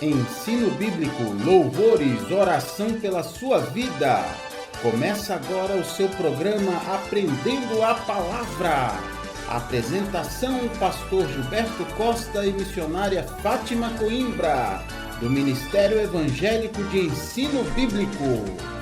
Ensino bíblico, louvores, oração pela sua vida. Começa agora o seu programa Aprendendo a Palavra. Apresentação: Pastor Gilberto Costa e missionária Fátima Coimbra, do Ministério Evangélico de Ensino Bíblico.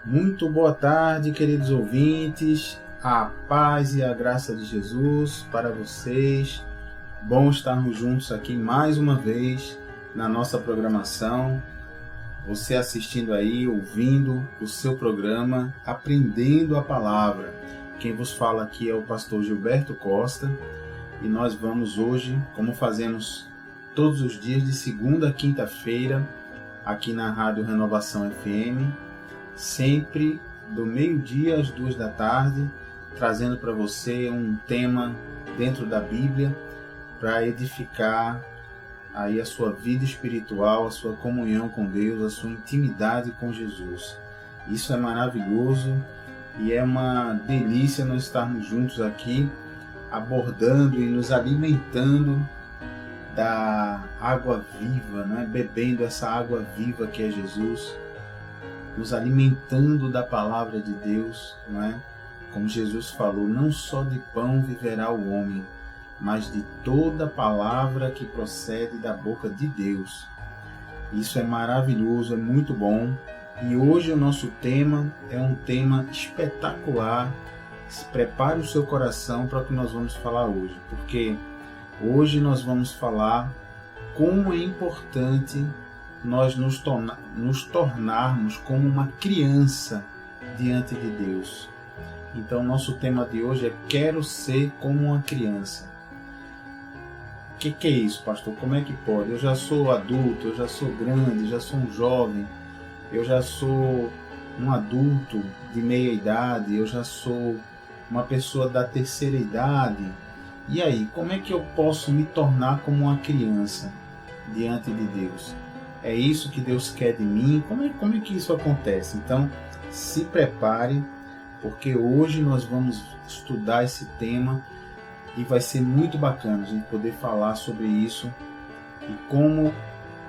Muito boa tarde, queridos ouvintes. A paz e a graça de Jesus para vocês. Bom estarmos juntos aqui mais uma vez na nossa programação. Você assistindo aí, ouvindo o seu programa Aprendendo a Palavra. Quem vos fala aqui é o pastor Gilberto Costa e nós vamos hoje, como fazemos todos os dias, de segunda a quinta-feira, aqui na Rádio Renovação FM, sempre do meio-dia às 2 da tarde, trazendo para você um tema dentro da Bíblia para edificar aí a sua vida espiritual, a sua comunhão com Deus, a sua intimidade com Jesus. Isso é maravilhoso e é uma delícia nós estarmos juntos aqui, abordando e nos alimentando da água viva, né? Bebendo essa água viva que é Jesus, nos alimentando da palavra de Deus, não é? Como Jesus falou, não só de pão viverá o homem, mas de toda palavra que procede da boca de Deus. Isso é maravilhoso, é muito bom. E hoje o nosso tema é um tema espetacular. Prepare o seu coração para o que nós vamos falar hoje, porque hoje nós vamos falar como é importante nós nos tornarmos como uma criança diante de Deus. Então, nosso tema de hoje é Quero ser como uma criança. O que é isso, pastor? Como é que pode? Eu já sou adulto, eu já sou grande, já sou um jovem, eu já sou um adulto de meia idade, eu já sou uma pessoa da terceira idade. E aí, como é que eu posso me tornar como uma criança diante de Deus? É isso que Deus quer de mim? Como é que isso acontece? Então, se prepare, porque hoje nós vamos estudar esse tema e vai ser muito bacana a gente poder falar sobre isso e como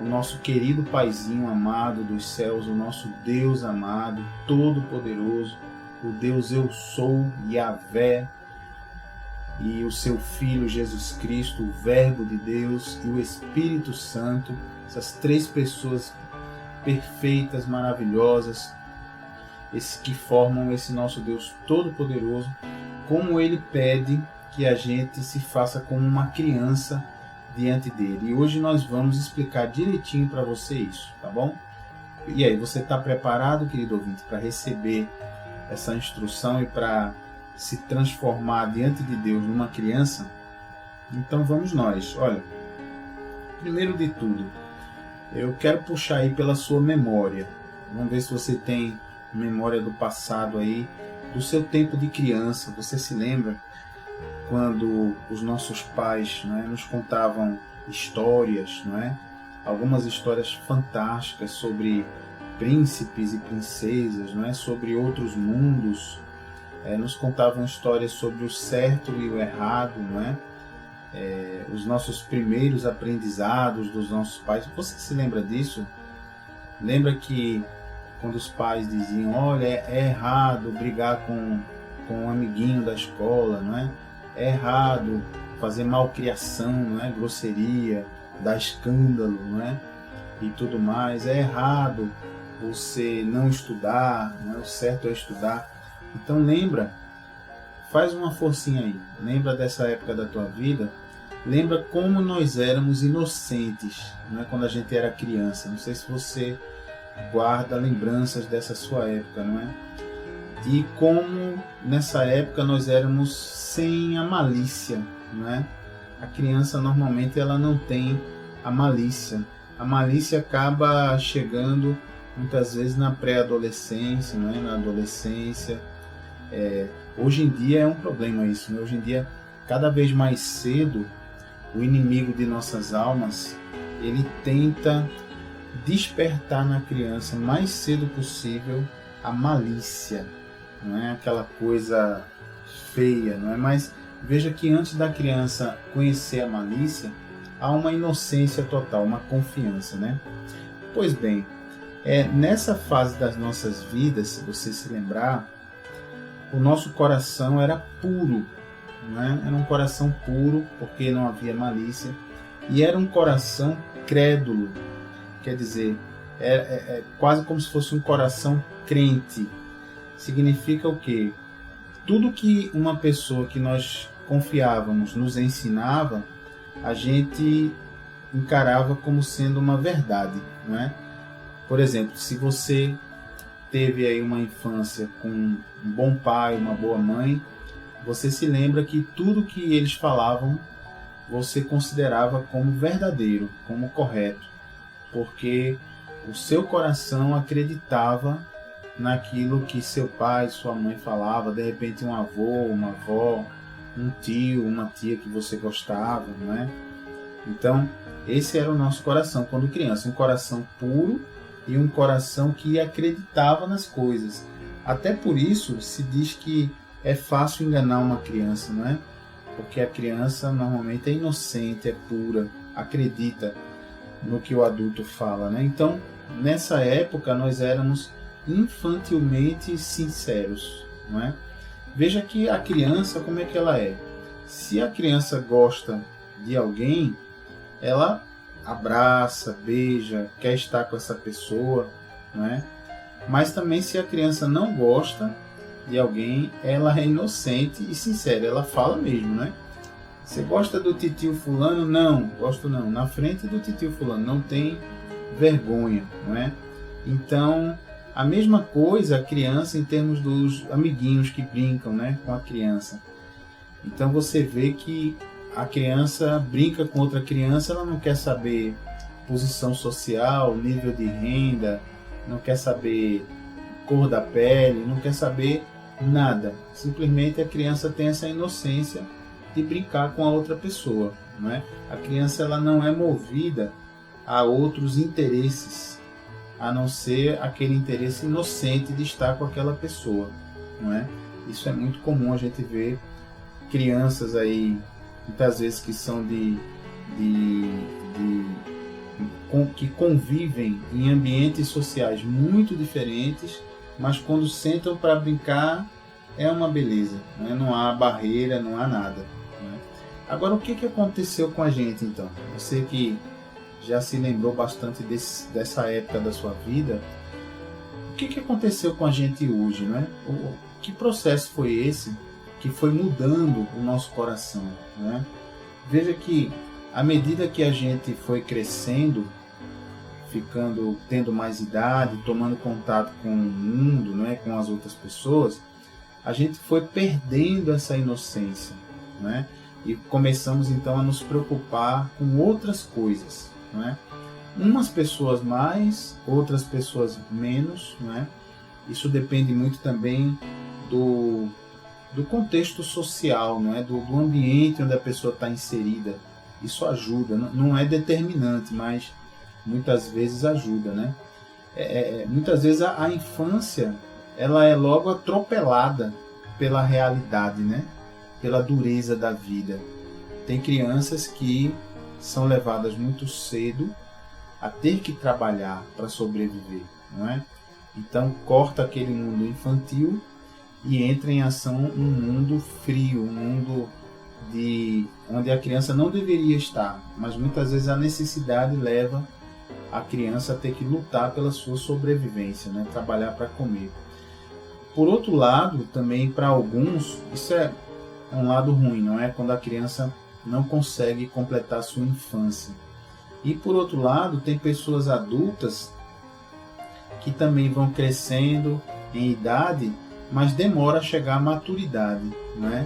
o nosso querido Paizinho amado dos céus, o nosso Deus amado, Todo-Poderoso, o Deus Eu Sou, Yahvé, e o seu Filho Jesus Cristo, o Verbo de Deus e o Espírito Santo, essas três pessoas perfeitas, maravilhosas, que formam esse nosso Deus Todo-Poderoso, como Ele pede que a gente se faça como uma criança diante dele. E hoje nós vamos explicar direitinho para você isso, tá bom? E aí, você está preparado, querido ouvinte, para receber essa instrução e para se transformar diante de Deus numa criança? Então vamos nós. Olha, primeiro de tudo, eu quero puxar aí pela sua memória. Vamos ver se você tem memória do passado aí, do seu tempo de criança. Você se lembra quando os nossos pais, não é, nos contavam histórias, não é? Algumas histórias fantásticas sobre príncipes e princesas, não é? Sobre outros mundos. Nos contavam histórias sobre o certo e o errado, não é? Os nossos primeiros aprendizados dos nossos pais. Você se lembra disso? Lembra que quando os pais diziam, olha, é errado brigar com um amiguinho da escola, não é? É errado fazer malcriação, não é? Grosseria, dar escândalo, não é? E tudo mais. É errado você não estudar, não é? O certo é estudar. Então lembra, faz uma forcinha aí, lembra dessa época da tua vida, lembra como nós éramos inocentes, não é? Quando a gente era criança. Não sei se você guarda lembranças dessa sua época, não é? E como nessa época nós éramos sem a malícia, não é? A criança normalmente ela não tem a malícia. A malícia acaba chegando muitas vezes na pré-adolescência, não é? Na adolescência. Hoje em dia é um problema isso, né? Hoje em dia, cada vez mais cedo, o inimigo de nossas almas, ele tenta despertar na criança o mais cedo possível a malícia, não é aquela coisa feia, não é? Mas veja que antes da criança conhecer a malícia, há uma inocência total, uma confiança, né? Pois bem, nessa fase das nossas vidas, se você se lembrar, o nosso coração era puro, não é? Era um coração puro, porque não havia malícia, e era um coração crédulo, quer dizer, é quase como se fosse um coração crente. Significa o quê? Tudo que uma pessoa que nós confiávamos nos ensinava, a gente encarava como sendo uma verdade, não é? Por exemplo, se você teve aí uma infância com um bom pai, uma boa mãe, você se lembra que tudo que eles falavam você considerava como verdadeiro, como correto, porque o seu coração acreditava naquilo que seu pai, sua mãe falava, de repente um avô, uma avó, um tio, uma tia que você gostava, não é? Então, esse era o nosso coração quando criança, um coração puro e um coração que acreditava nas coisas. Até por isso se diz que é fácil enganar uma criança, não é? Porque a criança normalmente é inocente, é pura, acredita no que o adulto fala, né? Então, nessa época nós éramos infantilmente sinceros, não é? Veja que a criança, como é que ela é? Se a criança gosta de alguém, ela abraça, beija, quer estar com essa pessoa, não é? Mas também se a criança não gosta de alguém, ela é inocente e sincera, ela fala mesmo, né? Você gosta do titio fulano? Não, gosto não. Na frente do titio fulano, não tem vergonha, não é? Então, a mesma coisa a criança em termos dos amiguinhos que brincam, né, com a criança. Então você vê que a criança brinca com outra criança, ela não quer saber posição social, nível de renda, não quer saber cor da pele, não quer saber nada. Simplesmente a criança tem essa inocência de brincar com a outra pessoa, não é? A criança ela não é movida a outros interesses, a não ser aquele interesse inocente de estar com aquela pessoa, não é? Isso é muito comum a gente ver crianças aí, muitas vezes que são que convivem em ambientes sociais muito diferentes, mas quando sentam para brincar é uma beleza, não é? Não há barreira, não há nada, não é? Agora, o que aconteceu com a gente então? Você que já se lembrou bastante dessa época da sua vida, o que aconteceu com a gente hoje, não é? Que processo foi esse que foi mudando o nosso coração, não é? Veja que à medida que a gente foi crescendo, tendo mais idade, tomando contato com o mundo, não é? Com as outras pessoas, a gente foi perdendo essa inocência, não é? E começamos então a nos preocupar com outras coisas, não é? Umas pessoas mais, outras pessoas menos, não é? Isso depende muito também do contexto social, não é? Do ambiente onde a pessoa está inserida. Isso ajuda, não é determinante, mas muitas vezes ajuda, né? Muitas vezes a infância ela é logo atropelada pela realidade, né? Pela dureza da vida. Tem crianças que são levadas muito cedo a ter que trabalhar para sobreviver, não é? Então corta aquele mundo infantil e entra em ação um mundo frio, um mundo onde a criança não deveria estar, mas muitas vezes a necessidade leva a criança a ter que lutar pela sua sobrevivência, né? Trabalhar para comer. Por outro lado, também para alguns, isso é um lado ruim, não é? Quando a criança não consegue completar a sua infância. E por outro lado, tem pessoas adultas que também vão crescendo em idade, mas demora a chegar à maturidade, não é?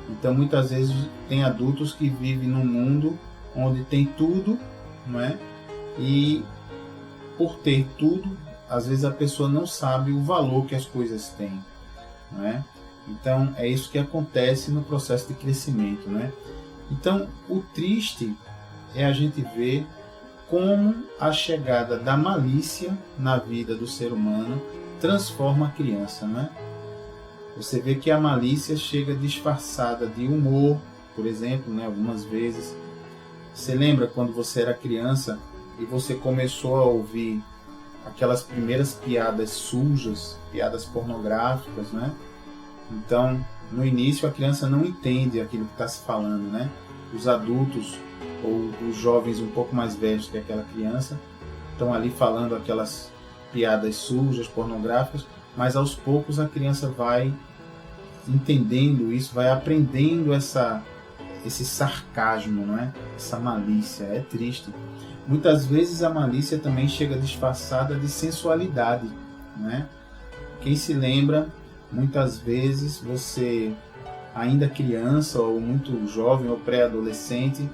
Então muitas vezes tem adultos que vivem num mundo onde tem tudo, não é? E por ter tudo, às vezes a pessoa não sabe o valor que as coisas têm, não é? Então é isso que acontece no processo de crescimento, não é? Então o triste é a gente ver como a chegada da malícia na vida do ser humano transforma a criança, não é? Você vê que a malícia chega disfarçada de humor, por exemplo, né? Algumas vezes. Você lembra quando você era criança e você começou a ouvir aquelas primeiras piadas sujas, piadas pornográficas, né? Então, no início a criança não entende aquilo que está se falando, né? Os adultos ou os jovens um pouco mais velhos que aquela criança estão ali falando aquelas piadas sujas, pornográficas, mas aos poucos a criança vai entendendo isso, vai aprendendo esse sarcasmo, não é? Essa malícia. É triste. Muitas vezes a malícia também chega disfarçada de sensualidade, não é? Quem se lembra, muitas vezes você, ainda criança ou muito jovem ou pré-adolescente,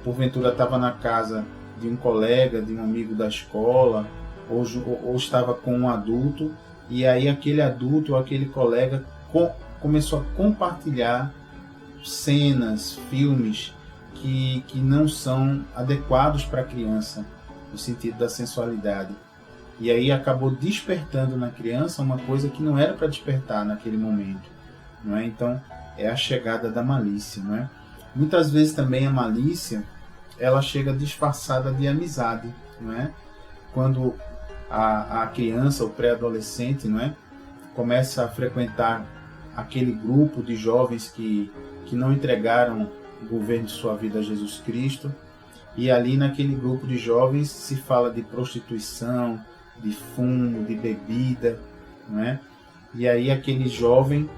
porventura estava na casa de um colega, de um amigo da escola, ou estava com um adulto, e aí aquele adulto ou aquele colega começou a compartilhar cenas, filmes que não são adequados para a criança, no sentido da sensualidade. E aí acabou despertando na criança uma coisa que não era para despertar naquele momento, não é? Então é a chegada da malícia, não é? Muitas vezes também a malícia, ela chega disfarçada de amizade, não é? Quando a criança, o pré-adolescente, não é? Começa a frequentar aquele grupo de jovens que não entregaram o governo de sua vida a Jesus Cristo, e ali naquele grupo de jovens se fala de prostituição, de fumo, de bebida, não é? E aí aquele jovem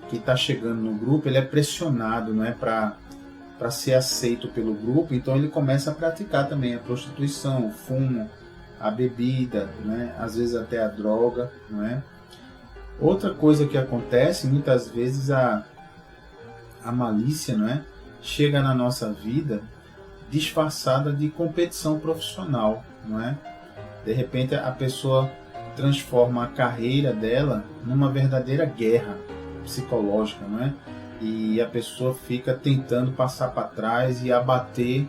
que está chegando no grupo, ele é pressionado, não é, para ser aceito pelo grupo, então ele começa a praticar também a prostituição, o fumo, a bebida, né? Às vezes até a droga, não é? Outra coisa que acontece, muitas vezes a malícia, não é? Chega na nossa vida disfarçada de competição profissional, não é? De repente a pessoa transforma a carreira dela numa verdadeira guerra psicológica, não é? E a pessoa fica tentando passar para trás e abater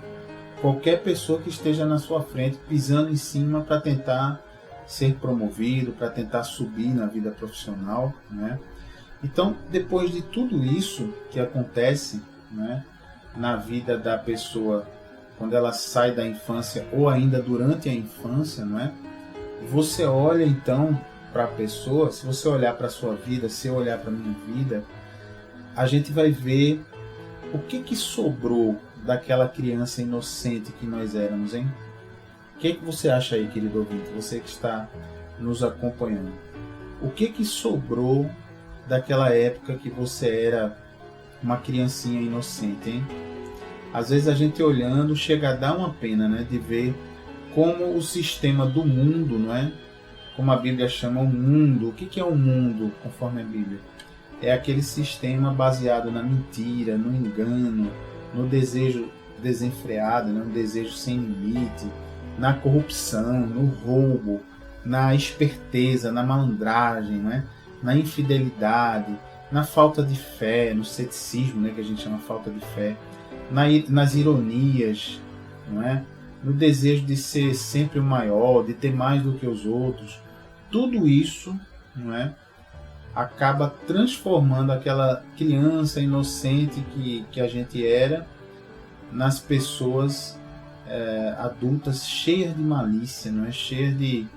qualquer pessoa que esteja na sua frente, pisando em cima para tentar ser promovido, para tentar subir na vida profissional, né? Então, depois de tudo isso que acontece, né, na vida da pessoa, quando ela sai da infância ou ainda durante a infância, né, você olha então para a pessoa, se você olhar para a sua vida, se eu olhar para a minha vida, a gente vai ver o que sobrou daquela criança inocente que nós éramos, hein? O que você acha aí, querido ouvinte? Você que está nos acompanhando. O que sobrou daquela época que você era uma criancinha inocente, hein? Às vezes a gente olhando chega a dar uma pena, né? De ver como o sistema do mundo, não é? Como a Bíblia chama o mundo. O que é o mundo, conforme a Bíblia? É aquele sistema baseado na mentira, no engano, no desejo desenfreado, né? No desejo sem limite, na corrupção, no roubo, na esperteza, na malandragem, né? Na infidelidade, na falta de fé, no ceticismo, né? Que a gente chama falta de fé, nas ironias, não é? No desejo de ser sempre o maior, de ter mais do que os outros. Tudo isso, não é, acaba transformando aquela criança inocente que a gente era nas pessoas adultas cheias de malícia, não é? Cheias de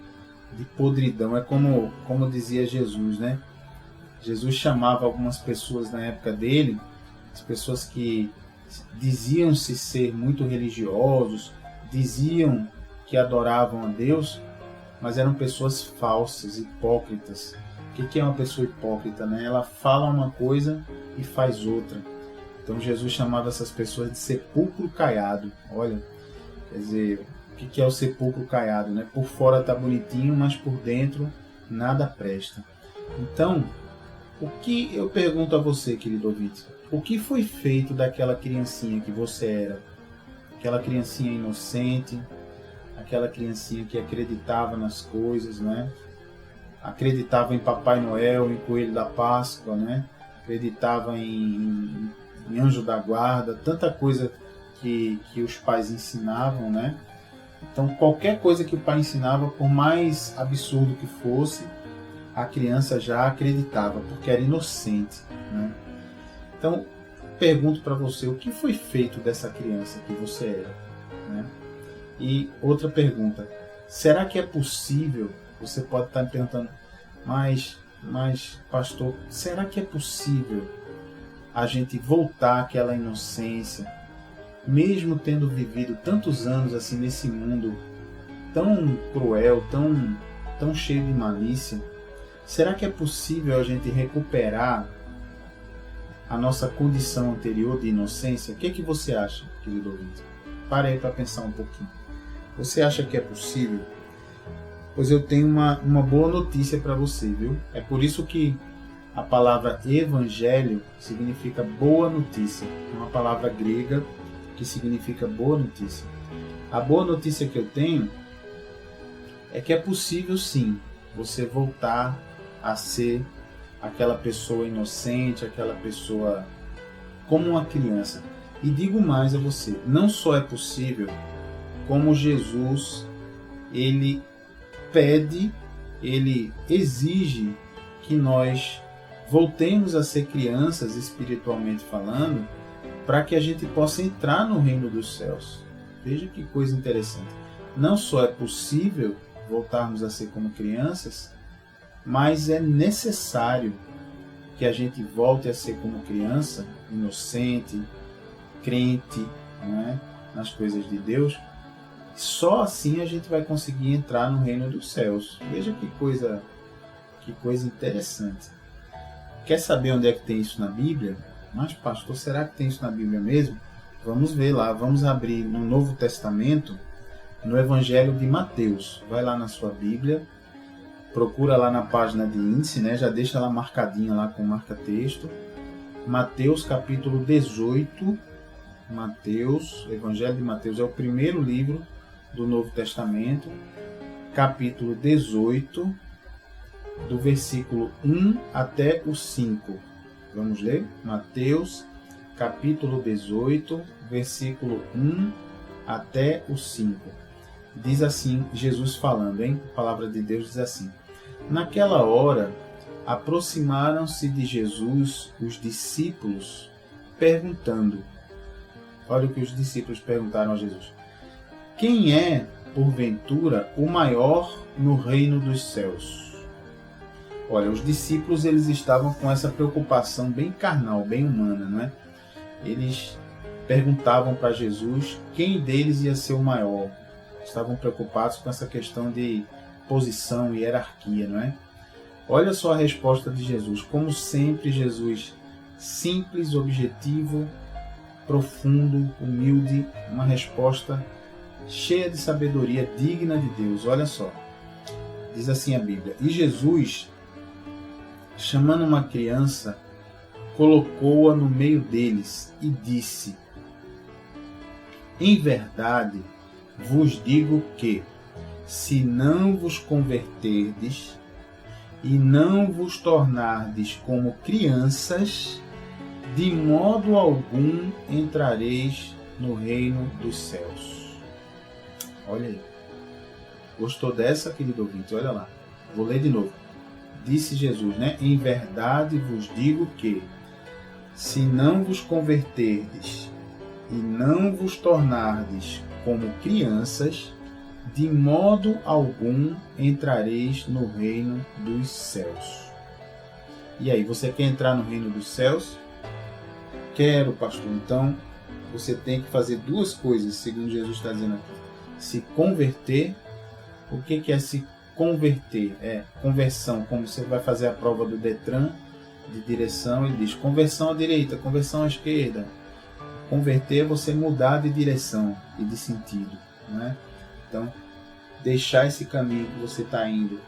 podridão. É como dizia Jesus, né? Jesus chamava algumas pessoas na época dele, as pessoas que diziam-se ser muito religiosos, diziam que adoravam a Deus, mas eram pessoas falsas, hipócritas. O que é uma pessoa hipócrita, né? Ela fala uma coisa e faz outra. Então Jesus chamava essas pessoas de sepulcro caiado. Olha, quer dizer, o que é o sepulcro caiado, né? Por fora está bonitinho, mas por dentro nada presta. Então, o que eu pergunto a você, querido ouvinte? O que foi feito daquela criancinha que você era? aquela criancinha inocente, aquela criancinha que acreditava nas coisas, né? Acreditava em Papai Noel, em Coelho da Páscoa, né? Acreditava em anjo da guarda, tanta coisa que os pais ensinavam, né? Então, qualquer coisa que o pai ensinava, por mais absurdo que fosse, a criança já acreditava, porque era inocente, né? Então, pergunto para você, o que foi feito dessa criança que você era, né? E outra pergunta, será que é possível, você pode estar me perguntando, mas pastor, será que é possível a gente voltar àquela inocência, mesmo tendo vivido tantos anos assim nesse mundo tão cruel, tão cheio de malícia? Será que é possível a gente recuperar a nossa condição anterior de inocência? O que você acha, querido ouvinte? Para aí para pensar um pouquinho. Você acha que é possível? Pois eu tenho uma boa notícia para você, viu? É por isso que a palavra evangelho significa boa notícia. É uma palavra grega que significa boa notícia. A boa notícia que eu tenho é que é possível sim você voltar a ser aquela pessoa inocente, aquela pessoa como uma criança. E digo mais a você, não só é possível, como Jesus, ele pede, ele exige que nós voltemos a ser crianças espiritualmente falando, para que a gente possa entrar no reino dos céus. Veja que coisa interessante. Não só é possível voltarmos a ser como crianças, mas é necessário que a gente volte a ser como criança, inocente, crente, né, nas coisas de Deus. Só assim a gente vai conseguir entrar no reino dos céus. Veja que coisa interessante. Quer saber onde é que tem isso na Bíblia? Mas pastor, será que tem isso na Bíblia mesmo? Vamos ver lá, vamos abrir no Novo Testamento, no Evangelho de Mateus. Vai lá na sua Bíblia, procura lá na página de índice, né? Já deixa lá marcadinha lá com marca-texto. Mateus capítulo 18. Mateus, Evangelho de Mateus é o primeiro livro do Novo Testamento, capítulo 18, do versículo 1 até o 5. Vamos ler? Mateus, capítulo 18, versículo 1 até o 5. Diz assim, Jesus falando, hein? A palavra de Deus diz assim: Naquela hora, aproximaram-se de Jesus os discípulos, perguntando. Olha o que os discípulos perguntaram a Jesus: Quem é, porventura, o maior no reino dos céus? Olha, os discípulos eles estavam com essa preocupação bem carnal, bem humana, não é? Eles perguntavam para Jesus quem deles ia ser o maior. Estavam preocupados com essa questão de posição e hierarquia, não é? Olha só a resposta de Jesus. Como sempre, Jesus, simples, objetivo, profundo, humilde, uma resposta cheia de sabedoria, digna de Deus. Olha só, diz assim a Bíblia: E Jesus, chamando uma criança, colocou-a no meio deles e disse: Em verdade vos digo que, se não vos converterdes e não vos tornardes como crianças, de modo algum entrareis no reino dos céus. Olha aí. Gostou dessa, querido ouvinte? Olha lá. Vou ler de novo. Disse Jesus, né? Em verdade vos digo que, se não vos converterdes e não vos tornardes como crianças, de modo algum entrareis no reino dos céus. E aí, você quer entrar no reino dos céus? Quero, pastor. Então, você tem que fazer duas coisas, segundo Jesus está dizendo aqui. Se converter. O que é se converter? É conversão, como você vai fazer a prova do Detran de direção, ele diz conversão à direita, conversão à esquerda. Converter é você mudar de direção e de sentido, né? Então, deixar esse caminho que você está indo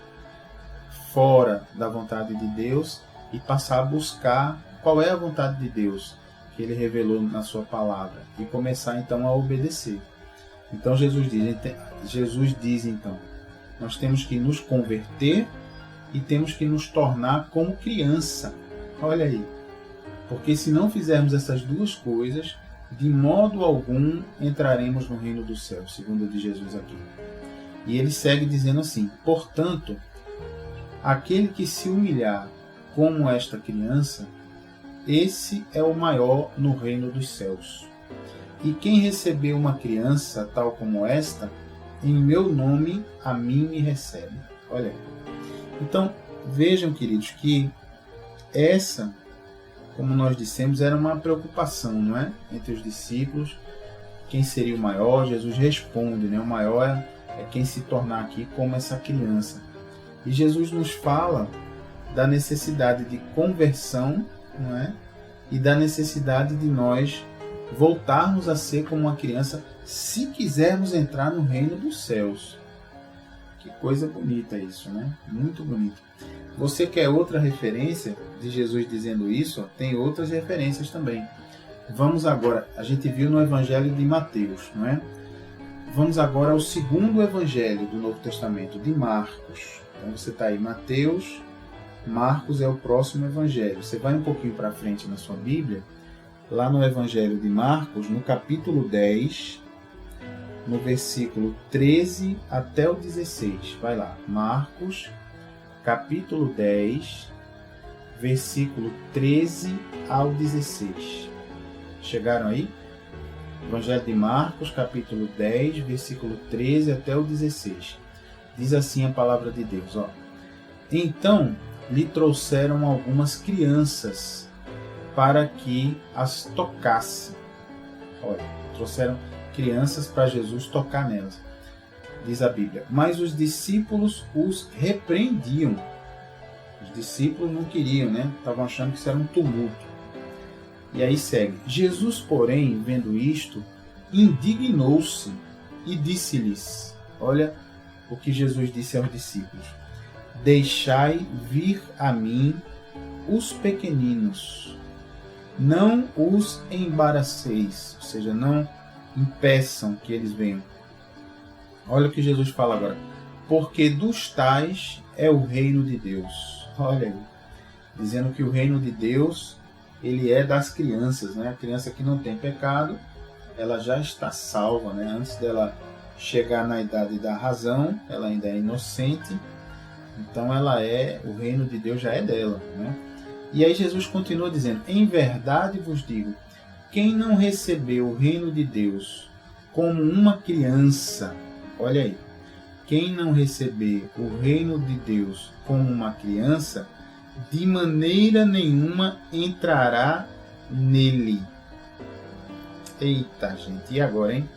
fora da vontade de Deus e passar a buscar qual é a vontade de Deus. que ele revelou na sua palavra e começar então a obedecer. Então Jesus diz então, nós temos que nos converter e temos que nos tornar como criança. Olha aí, porque se não fizermos essas duas coisas, de modo algum entraremos no reino dos céus, segundo diz Jesus aqui. E ele segue dizendo assim: portanto, aquele que se humilhar como esta criança, esse é o maior no reino dos céus. E quem recebeu uma criança tal como esta, em meu nome a mim me recebe. Olha aí. Então, vejam, queridos, que essa, como nós dissemos, era uma preocupação, não é? Entre os discípulos, quem seria o maior? Jesus responde, né? O maior é quem se tornar aqui como essa criança. E Jesus nos fala da necessidade de conversão, não é? E da necessidade de nós voltarmos a ser como uma criança se quisermos entrar no reino dos céus. Que coisa bonita isso, né? Muito bonito. Você quer outra referência de Jesus dizendo isso? Tem outras referências também. Vamos agora, a gente viu no Evangelho de Mateus, não é? Vamos agora ao segundo Evangelho do Novo Testamento, de Marcos. Então você está aí, Mateus, Marcos é o próximo Evangelho. Você vai um pouquinho para frente na sua Bíblia, lá no Evangelho de Marcos, no capítulo 10, no versículo 13 até o 16. Vai lá, Marcos, capítulo 10, versículo 13 ao 16. Chegaram aí? Evangelho de Marcos, capítulo 10, versículo 13 até o 16. Diz assim a palavra de Deus, ó. Então lhe trouxeram algumas crianças para que as tocasse. Olha, trouxeram crianças para Jesus tocar nelas. Diz a Bíblia. Mas os discípulos os repreendiam. Os discípulos não queriam, né? Estavam achando que isso era um tumulto. E aí segue. Jesus, porém, vendo isto, indignou-se e disse-lhes. Olha o que Jesus disse aos discípulos. Deixai vir a mim os pequeninos. Não os embaraceis. Ou seja, não impeçam que eles venham. Olha o que Jesus fala agora. Porque dos tais é o reino de Deus. Olha aí. Dizendo que o reino de Deus, ele é das crianças, né? A criança que não tem pecado, ela já está salva, né? Antes dela chegar na idade da razão, ela ainda é inocente. Então o reino de Deus já é dela, né? E aí Jesus continua dizendo, em verdade vos digo, quem não recebeu o reino de Deus como uma criança, olha aí, quem não receber o reino de Deus como uma criança, de maneira nenhuma entrará nele. Eita, gente, e agora, hein?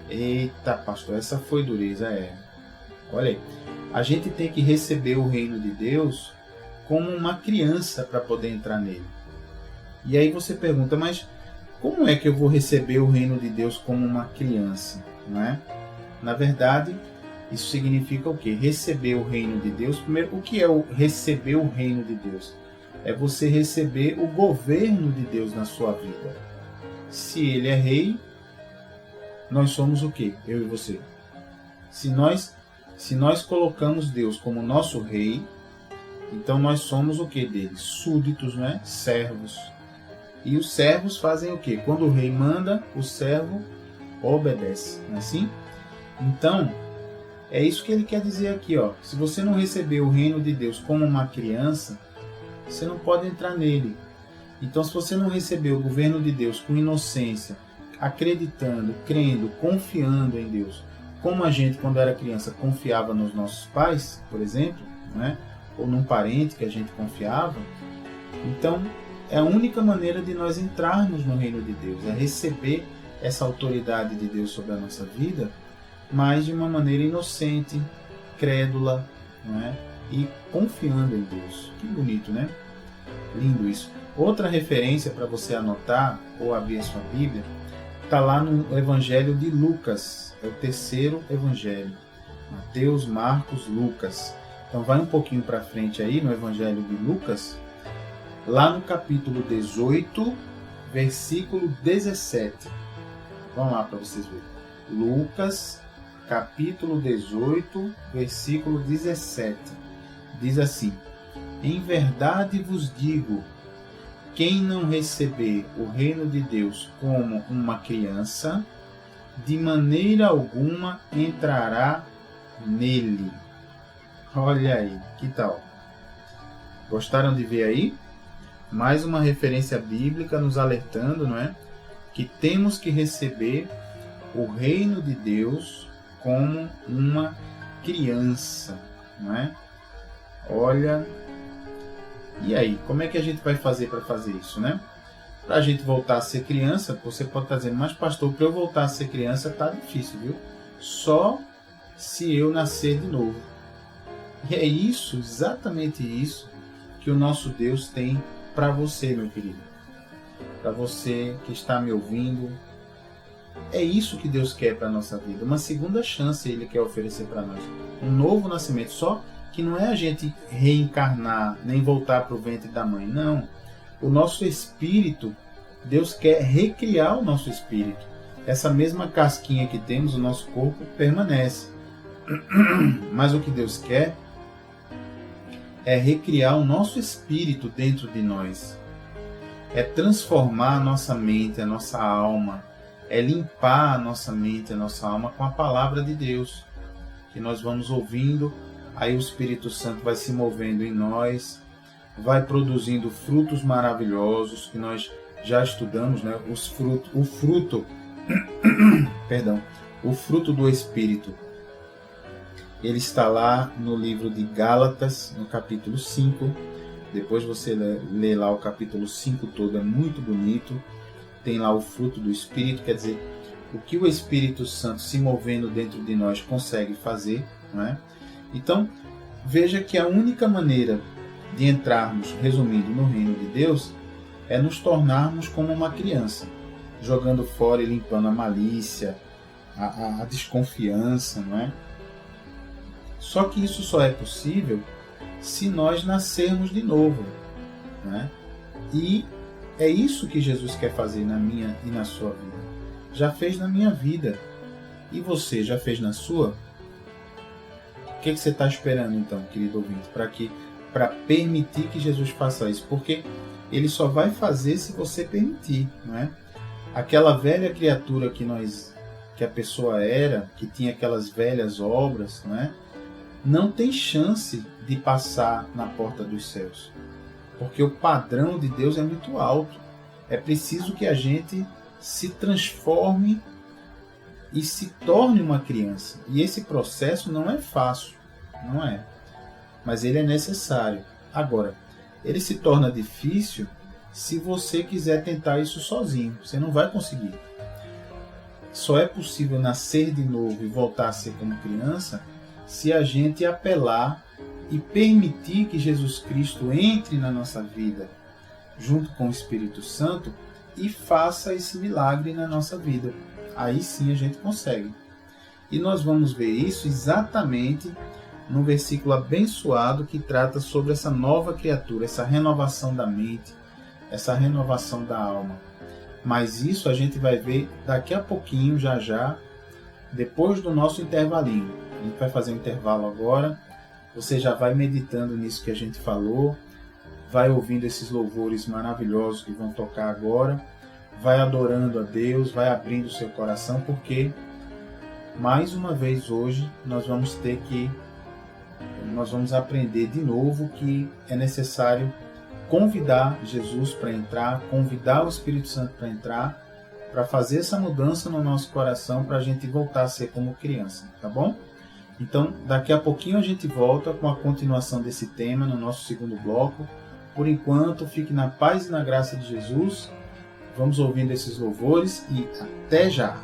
Eita, pastor, essa foi dureza, Olha aí, a gente tem que receber o reino de Deus como uma criança para poder entrar nele. E aí você pergunta, mas como é que eu vou receber o reino de Deus como uma criança? Não é? Na verdade, isso significa o quê? Receber o reino de Deus. Primeiro, o que é receber o reino de Deus? É você receber o governo de Deus na sua vida. Se ele é rei, nós somos o quê? Eu e você. Se nós colocamos Deus como nosso rei, então nós somos o que dele? Súditos, né? Servos. E os servos fazem o quê? Quando o rei manda, o servo obedece. Não é assim? Então, é isso que ele quer dizer aqui, ó. Se você não receber o reino de Deus como uma criança, você não pode entrar nele. Então, se você não receber o governo de Deus com inocência, acreditando, crendo, confiando em Deus, como a gente, quando era criança, confiava nos nossos pais, por exemplo, né? Ou num parente que a gente confiava, então é a única maneira de nós entrarmos no reino de Deus, é receber essa autoridade de Deus sobre a nossa vida, mas de uma maneira inocente, crédula, não é? E confiando em Deus. Que bonito, né? Lindo isso. Outra referência para você anotar ou abrir a sua Bíblia está lá no Evangelho de Lucas, é o terceiro Evangelho. Mateus, Marcos, Lucas. Então vai um pouquinho para frente aí no Evangelho de Lucas, lá no capítulo 18, versículo 17. Vamos lá para vocês verem. Lucas, capítulo 18, versículo 17. Diz assim: Em verdade vos digo, quem não receber o reino de Deus como uma criança, de maneira alguma entrará nele. Olha aí, que tal? Gostaram de ver aí? Mais uma referência bíblica nos alertando, não é? Que temos que receber o reino de Deus como uma criança, não é? Olha, e aí, como é que a gente vai fazer para fazer isso, né? Para a gente voltar a ser criança, você pode estar dizendo, mas pastor, para eu voltar a ser criança tá difícil, viu? Só se eu nascer de novo. E é isso, exatamente isso, que o nosso Deus tem para você, meu querido. Para você que está me ouvindo. É isso que Deus quer para a nossa vida. Uma segunda chance Ele quer oferecer para nós. Um novo nascimento. Só que não é a gente reencarnar, nem voltar para o ventre da mãe. Não. O nosso espírito, Deus quer recriar o nosso espírito. Essa mesma casquinha que temos, o nosso corpo, permanece. Mas o que Deus quer é recriar o nosso espírito dentro de nós. É transformar a nossa mente, a nossa alma. É limpar a nossa mente, a nossa alma com a palavra de Deus. Que nós vamos ouvindo, aí o Espírito Santo vai se movendo em nós, vai produzindo frutos maravilhosos que nós já estudamos, né? O fruto do Espírito. Ele está lá no livro de Gálatas, no capítulo 5. Depois você lê lá o capítulo 5 todo, é muito bonito. Tem lá o fruto do Espírito, quer dizer, o que o Espírito Santo se movendo dentro de nós consegue fazer, não é? Então, veja que a única maneira de entrarmos, resumindo, no reino de Deus, é nos tornarmos como uma criança, jogando fora e limpando a malícia, a desconfiança, não é? Só que isso só é possível se nós nascermos de novo, não é? E é isso que Jesus quer fazer na minha e na sua vida. Já fez na minha vida. E você, já fez na sua? O que você está esperando então, querido ouvinte, para permitir que Jesus faça isso? Porque Ele só vai fazer se você permitir, não é? Aquela velha criatura que a pessoa era, que tinha aquelas velhas obras, não é? Não tem chance de passar na porta dos céus. Porque o padrão de Deus é muito alto. É preciso que a gente se transforme e se torne uma criança. E esse processo não é fácil, não é. Mas ele é necessário. Agora, ele se torna difícil se você quiser tentar isso sozinho. Você não vai conseguir. Só é possível nascer de novo e voltar a ser como criança se a gente apelar e permitir que Jesus Cristo entre na nossa vida, junto com o Espírito Santo, e faça esse milagre na nossa vida. Aí sim a gente consegue. E nós vamos ver isso exatamente no versículo abençoado que trata sobre essa nova criatura, essa renovação da mente, essa renovação da alma. Mas isso a gente vai ver daqui a pouquinho, já, depois do nosso intervalinho. A gente vai fazer um intervalo agora. Você já vai meditando nisso que a gente falou, vai ouvindo esses louvores maravilhosos que vão tocar agora, vai adorando a Deus, vai abrindo o seu coração, porque mais uma vez hoje nós vamos aprender de novo que é necessário convidar Jesus para entrar, convidar o Espírito Santo para entrar, para fazer essa mudança no nosso coração, para a gente voltar a ser como criança, tá bom? Então, daqui a pouquinho a gente volta com a continuação desse tema no nosso segundo bloco. Por enquanto, fique na paz e na graça de Jesus. Vamos ouvindo esses louvores e até já!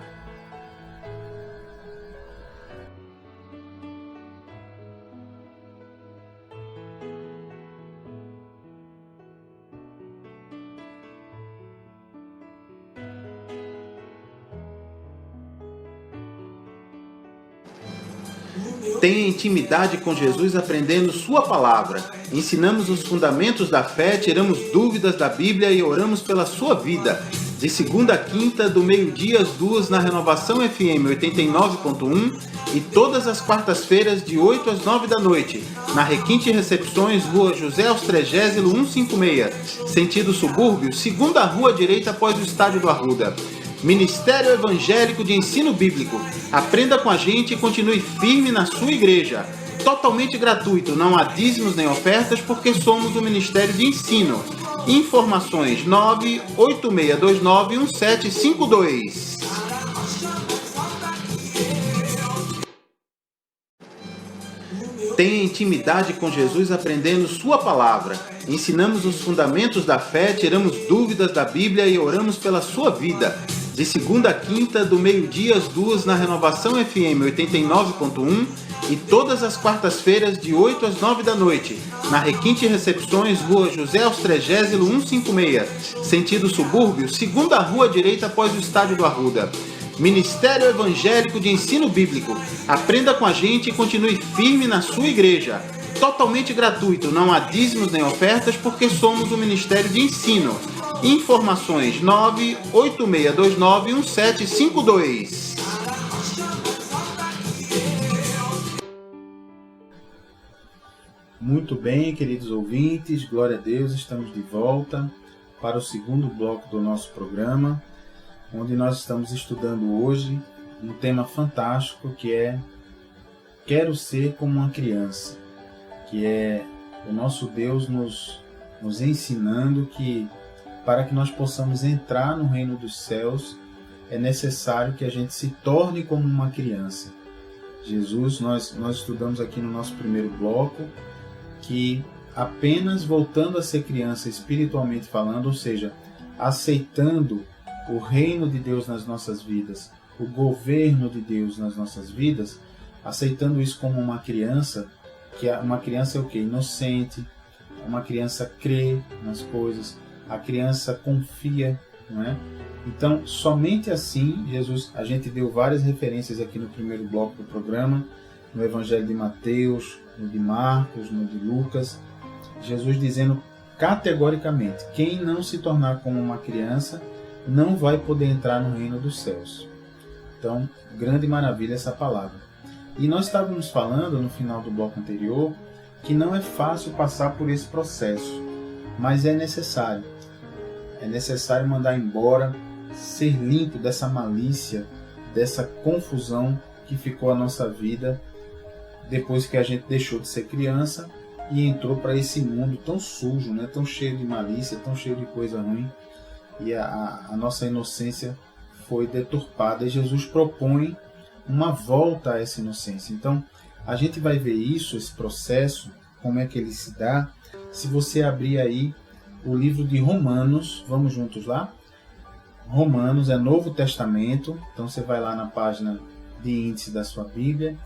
Tenha intimidade com Jesus aprendendo Sua palavra. Ensinamos os fundamentos da fé, tiramos dúvidas da Bíblia e oramos pela sua vida. de segunda a quinta, do meio-dia às 2 na Renovação FM 89.1 e todas as quartas-feiras de 8 às 9 da noite, na Requinte Recepções, Rua José Austregésilo 156, sentido subúrbio, segunda rua direita após o Estádio do Arruda. Ministério Evangélico de Ensino Bíblico. Aprenda com a gente e continue firme na sua igreja. Totalmente gratuito, não há dízimos nem ofertas, porque somos o Ministério de Ensino. Informações 986291752. Tenha intimidade com Jesus aprendendo sua palavra. Ensinamos os fundamentos da fé, tiramos dúvidas da Bíblia e oramos pela sua vida. De segunda a quinta, do meio-dia às 2 na Renovação FM 89.1 e todas as quartas-feiras de 8 às 9 da noite, na Requinte Recepções, Rua José Austregésilo 156, sentido subúrbio, segunda rua direita após o Estádio do Arruda. Ministério Evangélico de Ensino Bíblico. Aprenda com a gente e continue firme na sua igreja. Totalmente gratuito, não há dízimos nem ofertas, porque somos o Ministério de Ensino. Informações 986291752. Muito bem, queridos ouvintes, glória a Deus, estamos de volta para o segundo bloco do nosso programa, onde nós estamos estudando hoje um tema fantástico que é Quero Ser Como uma Criança, que é o nosso Deus nos ensinando que para que nós possamos entrar no reino dos céus é necessário que a gente se torne como uma criança. Jesus, nós estudamos aqui no nosso primeiro bloco que apenas voltando a ser criança espiritualmente falando, ou seja, aceitando o reino de Deus nas nossas vidas, o governo de Deus nas nossas vidas, aceitando isso como uma criança, que uma criança é o quê? Inocente, uma criança crê nas coisas, a criança confia, não é? Então, somente assim, Jesus, a gente deu várias referências aqui no primeiro bloco do programa, no Evangelho de Mateus, no de Marcos, no de Lucas, Jesus dizendo categoricamente, quem não se tornar como uma criança não vai poder entrar no reino dos céus. Então, grande maravilha essa palavra. E nós estávamos falando no final do bloco anterior que não é fácil passar por esse processo, mas é necessário. É necessário mandar embora, ser limpo dessa malícia, dessa confusão que ficou a nossa vida depois que a gente deixou de ser criança e entrou para esse mundo tão sujo, né? Tão cheio de malícia, tão cheio de coisa ruim. E a nossa inocência foi deturpada. E Jesus propõe uma volta a essa inocência. Então, a gente vai ver isso, esse processo, como é que ele se dá, se você abrir aí o livro de Romanos. Vamos juntos lá? Romanos é Novo Testamento, então você vai lá na página de índice da sua Bíblia,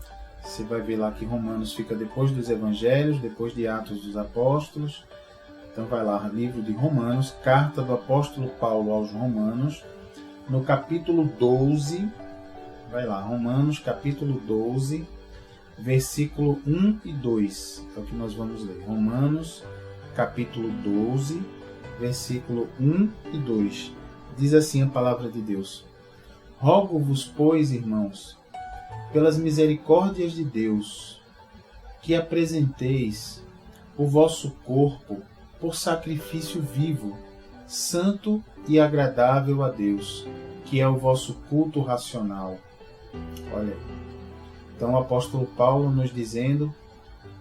você vai ver lá que Romanos fica depois dos Evangelhos, depois de Atos dos Apóstolos. Então vai lá, livro de Romanos, carta do apóstolo Paulo aos Romanos, no capítulo 12, vai lá, Romanos capítulo 12, versículo 1 e 2, é o que nós vamos ler. Romanos capítulo 12, versículo 1 e 2. Diz assim a palavra de Deus: Rogo-vos, pois, irmãos, pelas misericórdias de Deus, que apresenteis o vosso corpo por sacrifício vivo, santo e agradável a Deus, que é o vosso culto racional. Olha, então o apóstolo Paulo nos dizendo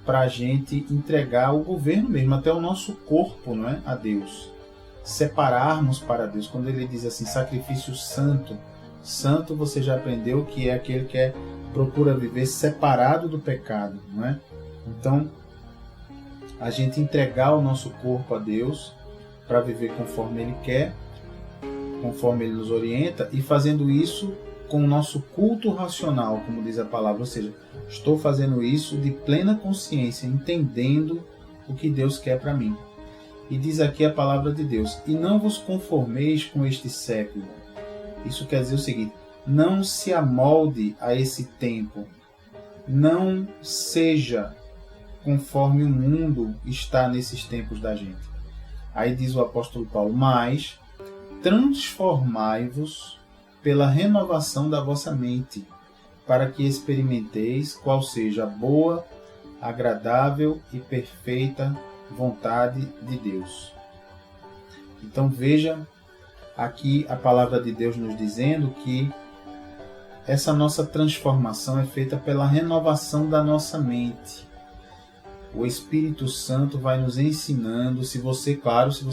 para a gente entregar o governo mesmo, até o nosso corpo, não é, a Deus. Separarmos para Deus. Quando ele diz assim, sacrifício santo, santo você já aprendeu que é aquele que procura viver separado do pecado, não é? Então, a gente entregar o nosso corpo a Deus para viver conforme Ele quer, conforme Ele nos orienta, e fazendo isso com o nosso culto racional, como diz a palavra, ou seja, estou fazendo isso de plena consciência, entendendo o que Deus quer para mim. E diz aqui a palavra de Deus: e não vos conformeis com este século. Isso quer dizer o seguinte: não se amolde a esse tempo, não seja conforme o mundo está nesses tempos da gente. Aí diz o apóstolo Paulo: mas transformai-vos pela renovação da vossa mente, para que experimenteis qual seja a boa, agradável e perfeita vontade de Deus. Então veja aqui a palavra de Deus nos dizendo que essa nossa transformação é feita pela renovação da nossa mente. O Espírito Santo vai nos ensinando, se você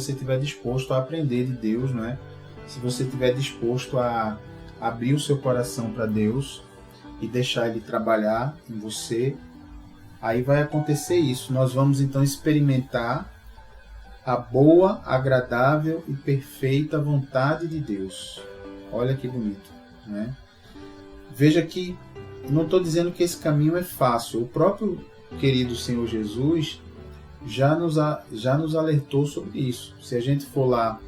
estiver disposto a aprender de Deus, não é? Se você estiver disposto a abrir o seu coração para Deus e deixar Ele trabalhar em você, aí vai acontecer isso. Nós vamos então experimentar a boa, agradável e perfeita vontade de Deus. Olha que bonito, né? Veja que não estou dizendo que esse caminho é fácil. O próprio querido Senhor Jesus já nos alertou sobre isso. Se a gente for lá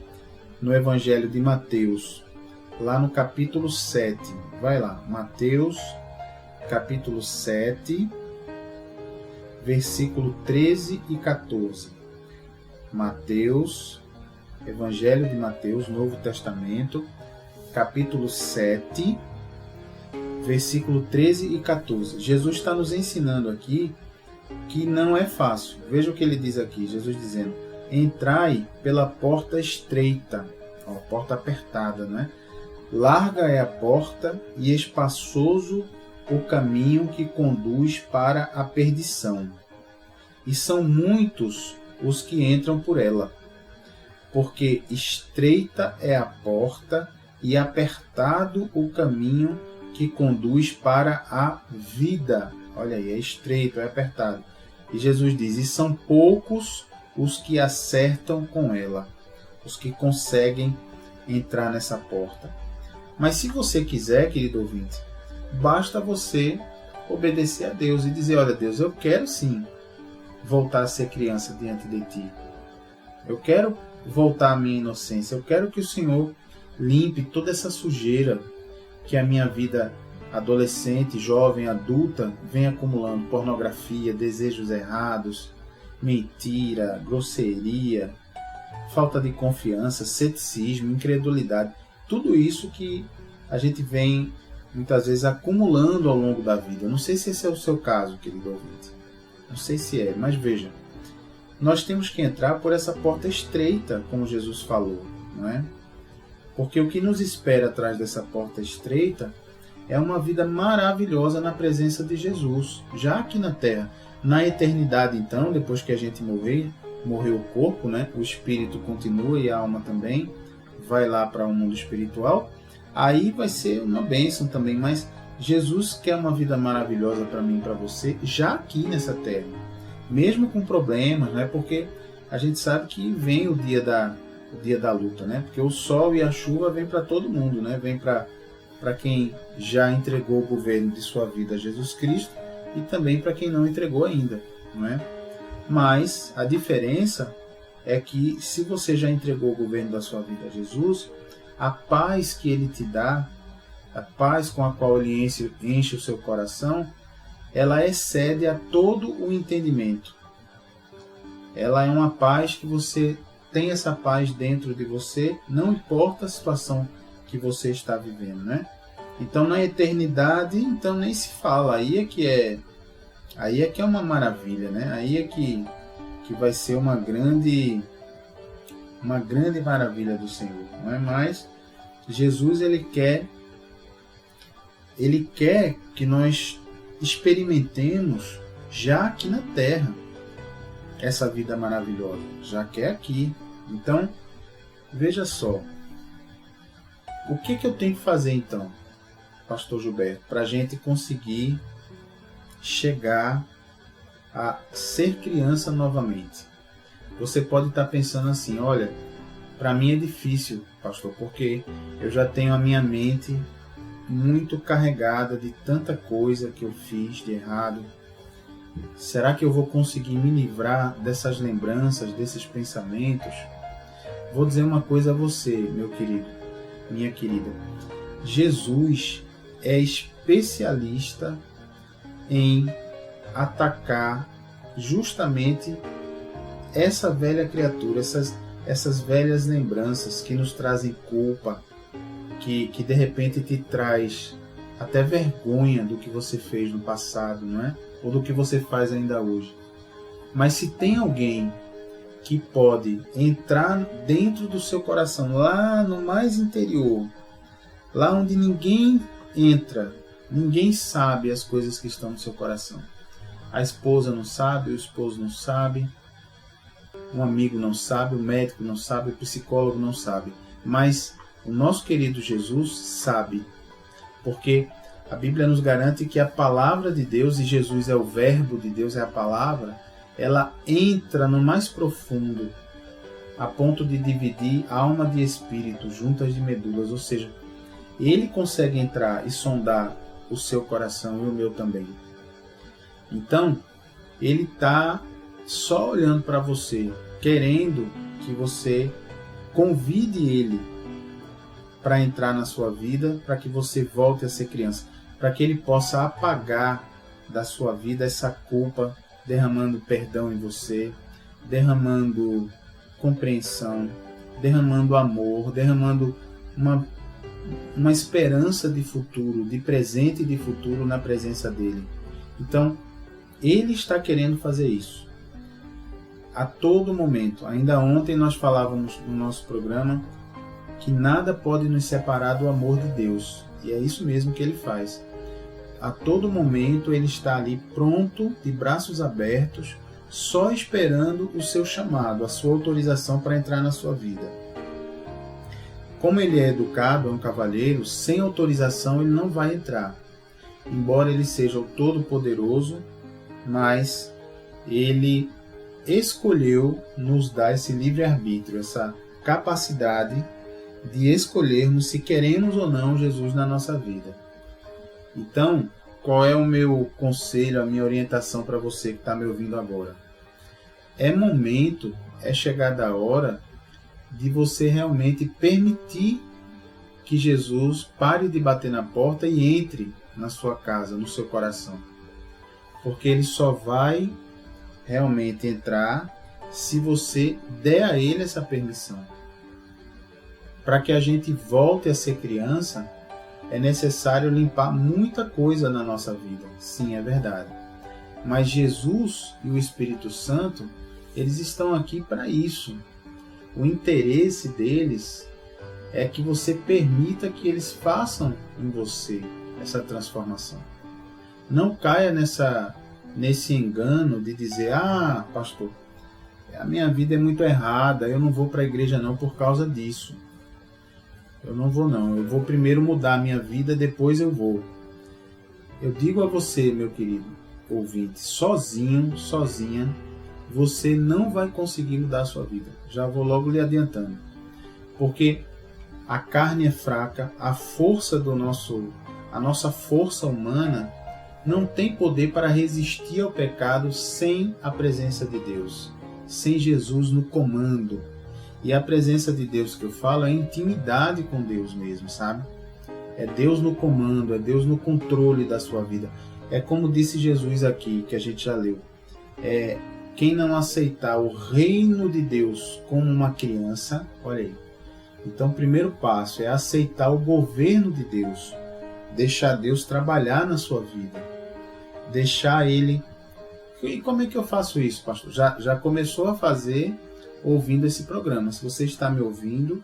no Evangelho de Mateus, lá no capítulo 7, vai lá, Mateus, capítulo 7, versículo 13 e 14. Mateus, Evangelho de Mateus, Novo Testamento, capítulo 7, versículo 13 e 14. Jesus está nos ensinando aqui que não é fácil. Veja o que ele diz aqui, Jesus dizendo: entrai pela porta estreita, ó, porta apertada, né? Larga é a porta e espaçoso o caminho que conduz para a perdição, e são muitos os que entram por ela, porque estreita é a porta e apertado o caminho que conduz para a vida. Olha aí, é estreito, é apertado. E Jesus diz: e são poucos os que acertam com ela, os que conseguem entrar nessa porta. Mas se você quiser, querido ouvinte, basta você obedecer a Deus e dizer: olha, Deus, eu quero sim voltar a ser criança diante de Ti. Eu quero voltar à minha inocência. Eu quero que o Senhor limpe toda essa sujeira que a minha vida adolescente, jovem, adulta vem acumulando: pornografia, desejos errados, mentira, grosseria, falta de confiança, ceticismo, incredulidade. Tudo isso que a gente vem muitas vezes acumulando ao longo da vida. Não sei se esse é o seu caso, querido ouvinte. Não sei se é, mas veja. Nós temos que entrar por essa porta estreita, como Jesus falou, não é? Porque o que nos espera atrás dessa porta estreita é uma vida maravilhosa na presença de Jesus, já aqui na Terra. Na eternidade, então, depois que a gente morreu o corpo, né? O espírito continua e a alma também vai lá para o mundo espiritual. Aí vai ser uma bênção também, mas Jesus quer uma vida maravilhosa para mim e para você, já aqui nessa Terra. Mesmo com problemas, né? Porque a gente sabe que vem o dia da luta, né? Porque o sol e a chuva vêm para todo mundo, né? Vem para quem já entregou o governo de sua vida a Jesus Cristo e também para quem não entregou ainda, não é? Mas a diferença é que se você já entregou o governo da sua vida a Jesus, a paz que Ele te dá, a paz com a qual Ele enche o seu coração, ela excede a todo o entendimento. Ela é uma paz que você tem essa paz dentro de você, não importa a situação que você está vivendo, né? Então na eternidade, então nem se fala. Aí é que é uma maravilha, né? Aí é que vai ser uma grande maravilha do Senhor, não é? Mas Jesus ele quer que nós experimentemos já aqui na Terra essa vida maravilhosa, já que é aqui. Então, veja só, o que eu tenho que fazer então, Pastor Gilberto, para a gente conseguir chegar a ser criança novamente? Você pode estar pensando assim: olha, para mim é difícil, pastor, porque eu já tenho a minha mente muito carregada de tanta coisa que eu fiz de errado. Será que eu vou conseguir me livrar dessas lembranças, desses pensamentos? Vou dizer uma coisa a você, meu querido, minha querida. Jesus é especialista em atacar justamente essa velha criatura, essas velhas lembranças que nos trazem culpa, que de repente te traz até vergonha do que você fez no passado, não é? Ou do que você faz ainda hoje. Mas se tem alguém que pode entrar dentro do seu coração, lá no mais interior, lá onde ninguém entra, ninguém sabe as coisas que estão no seu coração. A esposa não sabe, o esposo não sabe, um amigo não sabe, o médico não sabe, o psicólogo não sabe. Mas o nosso querido Jesus sabe, porque a Bíblia nos garante que a palavra de Deus, e Jesus é o verbo de Deus, é a palavra, ela entra no mais profundo, a ponto de dividir alma de espírito, juntas de medulas, ou seja, ele consegue entrar e sondar o seu coração e o meu também. Então, ele está só olhando para você, querendo que você convide ele para entrar na sua vida, para que você volte a ser criança, para que ele possa apagar da sua vida essa culpa, derramando perdão em você, derramando compreensão, derramando amor, derramando uma esperança de futuro, de presente e de futuro na presença dele. Então, ele está querendo fazer isso a todo momento. Ainda ontem nós falávamos no nosso programa que nada pode nos separar do amor de Deus. E é isso mesmo que ele faz. A todo momento ele está ali pronto, de braços abertos, só esperando o seu chamado, a sua autorização para entrar na sua vida. Como ele é educado, é um cavalheiro, sem autorização ele não vai entrar. Embora ele seja o Todo-Poderoso, mas ele escolheu nos dar esse livre-arbítrio, essa capacidade de escolhermos se queremos ou não Jesus na nossa vida. Então, qual é o meu conselho, a minha orientação para você que está me ouvindo agora? É chegada a hora de você realmente permitir que Jesus pare de bater na porta e entre na sua casa, no seu coração. Porque ele só vai realmente entrar se você der a ele essa permissão. Para que a gente volte a ser criança, é necessário limpar muita coisa na nossa vida. Sim, é verdade. Mas Jesus e o Espírito Santo, eles estão aqui para isso. O interesse deles é que você permita que eles façam em você essa transformação. Não caia nesse engano de dizer: ah, pastor, a minha vida é muito errada, eu não vou para a igreja não por causa disso. Eu não vou não, eu vou primeiro mudar a minha vida, depois eu vou. Eu digo a você, meu querido ouvinte, sozinho, sozinha, você não vai conseguir mudar a sua vida. Já vou logo lhe adiantando. Porque a carne é fraca, a nossa força humana não tem poder para resistir ao pecado sem a presença de Deus, sem Jesus no comando. E a presença de Deus que eu falo é intimidade com Deus mesmo, sabe? É Deus no comando, é Deus no controle da sua vida. É como disse Jesus aqui, que a gente já leu. Quem não aceitar o reino de Deus como uma criança, olha aí. Então o primeiro passo é aceitar o governo de Deus. Deixar Deus trabalhar na sua vida. Deixar Ele... E como é que eu faço isso, pastor? Já começou a fazer ouvindo esse programa. Se você está me ouvindo,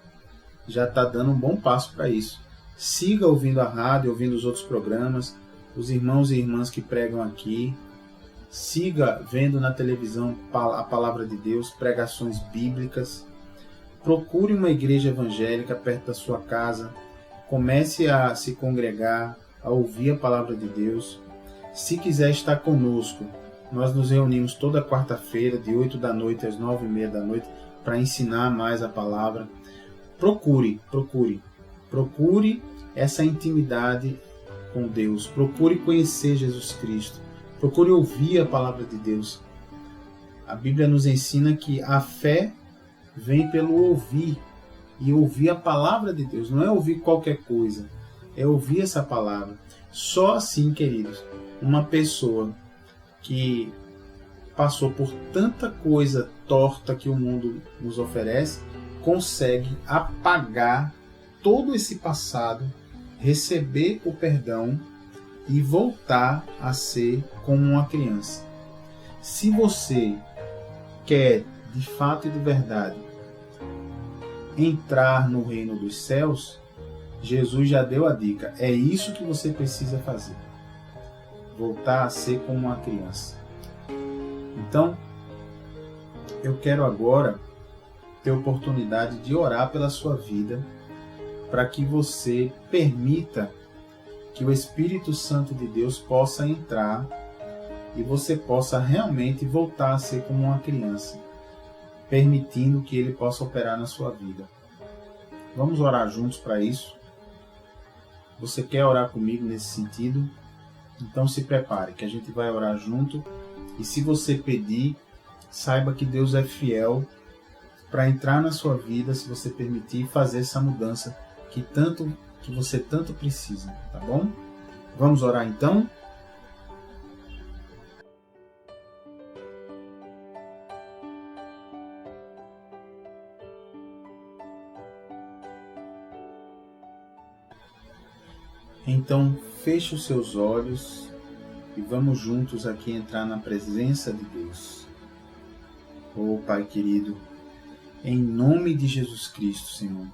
já está dando um bom passo para isso. Siga ouvindo a rádio, ouvindo os outros programas, os irmãos e irmãs que pregam aqui. Siga vendo na televisão a palavra de Deus, pregações bíblicas. Procure uma igreja evangélica perto da sua casa. Comece a se congregar, a ouvir a palavra de Deus. Se quiser estar conosco, nós nos reunimos toda quarta-feira, de 8 da noite às 9h30 da noite, para ensinar mais a palavra. Procure essa intimidade com Deus. Procure conhecer Jesus Cristo. Procure ouvir a palavra de Deus. A Bíblia nos ensina que a fé vem pelo ouvir. E ouvir a palavra de Deus. Não é ouvir qualquer coisa. É ouvir essa palavra. Só assim, queridos, uma pessoa que passou por tanta coisa torta que o mundo nos oferece consegue apagar todo esse passado, receber o perdão e voltar a ser como uma criança. Se você quer, de fato e de verdade, entrar no reino dos céus, Jesus já deu a dica. É isso que você precisa fazer. Voltar a ser como uma criança. Então, eu quero agora ter a oportunidade de orar pela sua vida, para que você permita que o Espírito Santo de Deus possa entrar e você possa realmente voltar a ser como uma criança, permitindo que Ele possa operar na sua vida. Vamos orar juntos para isso? Você quer orar comigo nesse sentido? Então se prepare, que a gente vai orar junto. E se você pedir, saiba que Deus é fiel para entrar na sua vida, se você permitir, fazer essa mudança que você tanto precisa, tá bom? Vamos orar então? Então, feche os seus olhos e vamos juntos aqui entrar na presença de Deus. Oh, Pai querido, em nome de Jesus Cristo, Senhor,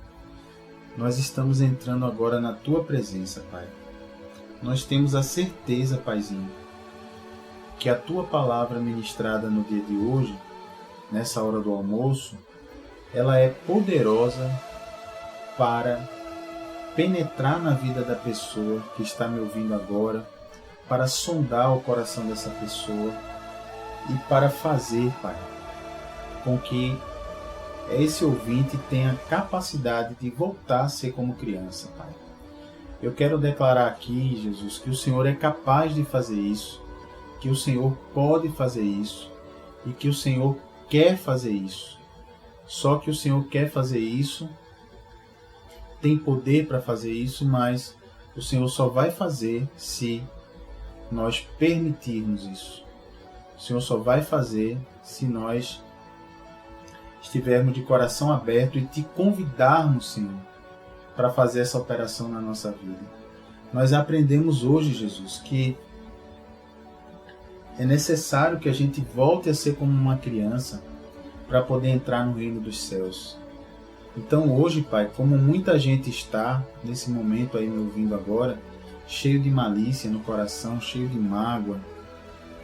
nós estamos entrando agora na Tua presença, Pai. Nós temos a certeza, Paizinho, que a Tua palavra ministrada no dia de hoje, nessa hora do almoço, ela é poderosa para penetrar na vida da pessoa que está me ouvindo agora, para sondar o coração dessa pessoa e para fazer, Pai, com que esse ouvinte tenha capacidade de voltar a ser como criança, Pai. Eu quero declarar aqui, Jesus, que o Senhor é capaz de fazer isso, que o Senhor pode fazer isso e que o Senhor quer fazer isso. Só que o Senhor quer fazer isso, tem poder para fazer isso, mas o Senhor só vai fazer se nós permitirmos isso. O Senhor só vai fazer se nós estivermos de coração aberto e te convidarmos, Senhor, para fazer essa operação na nossa vida. Nós aprendemos hoje, Jesus, que é necessário que a gente volte a ser como uma criança para poder entrar no reino dos céus. Então hoje, Pai, como muita gente está nesse momento aí me ouvindo agora, cheio de malícia no coração, cheio de mágoa,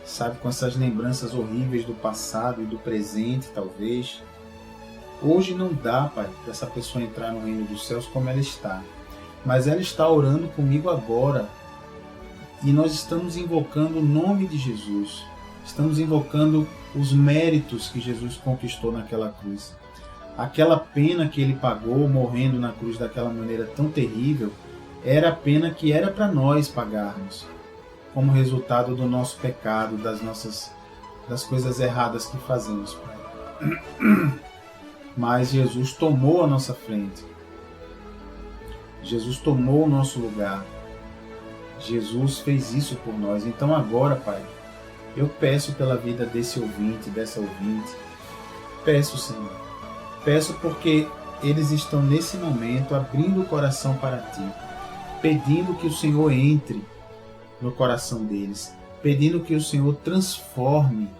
sabe, com essas lembranças horríveis do passado e do presente, talvez. Hoje não dá, Pai, para essa pessoa entrar no reino dos céus como ela está. Mas ela está orando comigo agora. E nós estamos invocando o nome de Jesus. Estamos invocando os méritos que Jesus conquistou naquela cruz. Aquela pena que Ele pagou morrendo na cruz daquela maneira tão terrível, era a pena que era para nós pagarmos, como resultado do nosso pecado, das coisas erradas que fazemos, Pai. Mas Jesus tomou a nossa frente. Jesus tomou o nosso lugar. Jesus fez isso por nós. Então agora, Pai, eu peço pela vida desse ouvinte, dessa ouvinte. Peço, Senhor. Peço porque eles estão nesse momento abrindo o coração para Ti, pedindo que o Senhor entre no coração deles, pedindo que o Senhor transforme